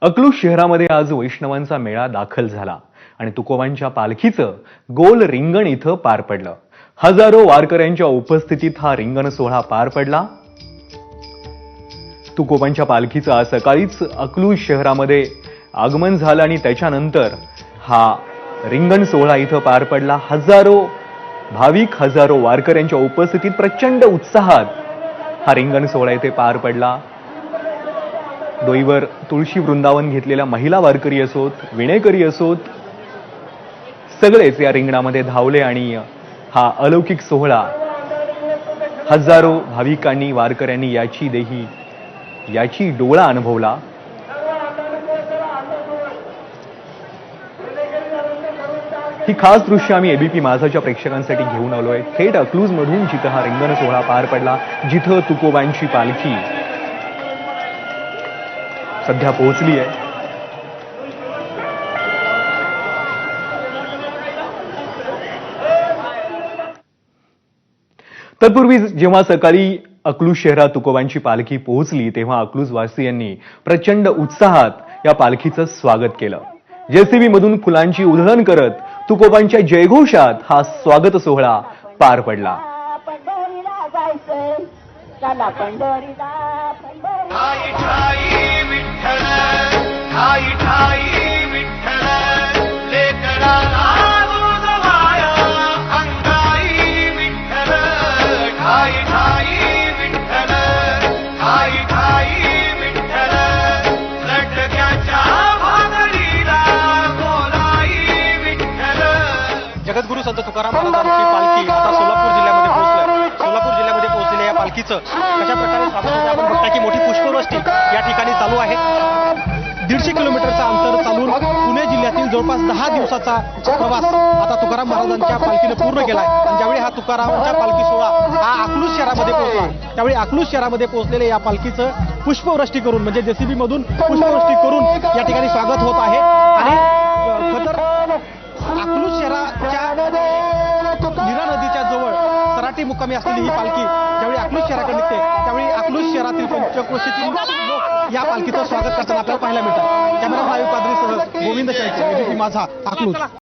अकलूज शहरामध्ये आज वैष्णवांचा मेळा दाखल झाला आणि तुकोबांच्या पालखीचं गोल रिंगण इथं पार पडलं। हजारो वारकऱ्यांच्या उपस्थितीत हा रिंगण सोहळा पार पडला। तुकोबांच्या पालखीचं आज सकाळीच अकलूज शहरामध्ये आगमन झालं आणि त्याच्यानंतर हा रिंगण सोहळा इथं पार पडला। हजारो भाविक हजारो वारकऱ्यांच्या उपस्थितीत प्रचंड उत्साहात हा रिंगण सोहळा इथे पार पडला। डोईवर तुळशी वृंदावन घेतलेल्या महिला वारकरी असोत, विणेकरी असोत, सगळेच या रिंगणामध्ये धावले आणि हा अलौकिक सोहळा हजारो भाविकांनी वारकऱ्यांनी याची डोळा अनुभवला। ही खास दृश्य आम्ही एबीपी माझाच्या प्रेक्षकांसाठी घेऊन आलोय थेट अकलूज मधून, जिथं हा रिंगण सोहळा पार पडला, जिथं तुकोबांची पालखी सध्या पोहोचली आहे। तत्पूर्वी जेव्हा सकाळी अकलूज शहरात तुकोबांची पालखी पोहोचली तेव्हा अकलूज वासियांनी प्रचंड उत्साहात या पालखीचं स्वागत केलं। जेसीबी मधून फुलांची उधळण करत तुकोबांच्या जयघोषात हा स्वागत सोहळा पार पडला। जगद्गुरु संत तुकाराम महाराजांची पालखी आता सोलापूर जिल्ह्यामध्ये पोहोचली। सोलापूर जिल्ह्यामध्ये पोहोचलेल्या या पालखीचं कशा प्रकारे स्वागत होतं आपण बघता की मोठी पुष्पवृष्टी या ठिकाणी चालू आहे। 150 किलोमीटरचा अंतर चालून पुणे जिल्ह्यातील जवळपास 10 दिवसाचा प्रवास आता तुकाराम महाराजांच्या पालखीने पूर्ण केलाय। आणि ज्यावेळी हा तुकारामांच्या पालखी सोहळा हा अकलूज शहरामध्ये पोहोचला, त्यावेळी अकलूज शहरामध्ये पोहोचलेल्या या पालखीचं पुष्पवृष्टी करून म्हणजे जेसीबी मधून पुष्पवृष्टी करून या ठिकाणी स्वागत होत आहे। आणि खतर अकलूज शहराच्या नीरा नदीच्या जवळ सराटी मुक्कामी असलेली ही पालखी ज्यावेळी अकलूज शहराकडे निघते त्यावेळी अकलूज शहरातील पंचक्रोशीतील लोक या पालखीचं स्वागत करताना आपल्याला पाहायला मिळतात। कॅमेरा भाई पादरीसह गोविंद शेळके, एबीपी माझा, अकलूज।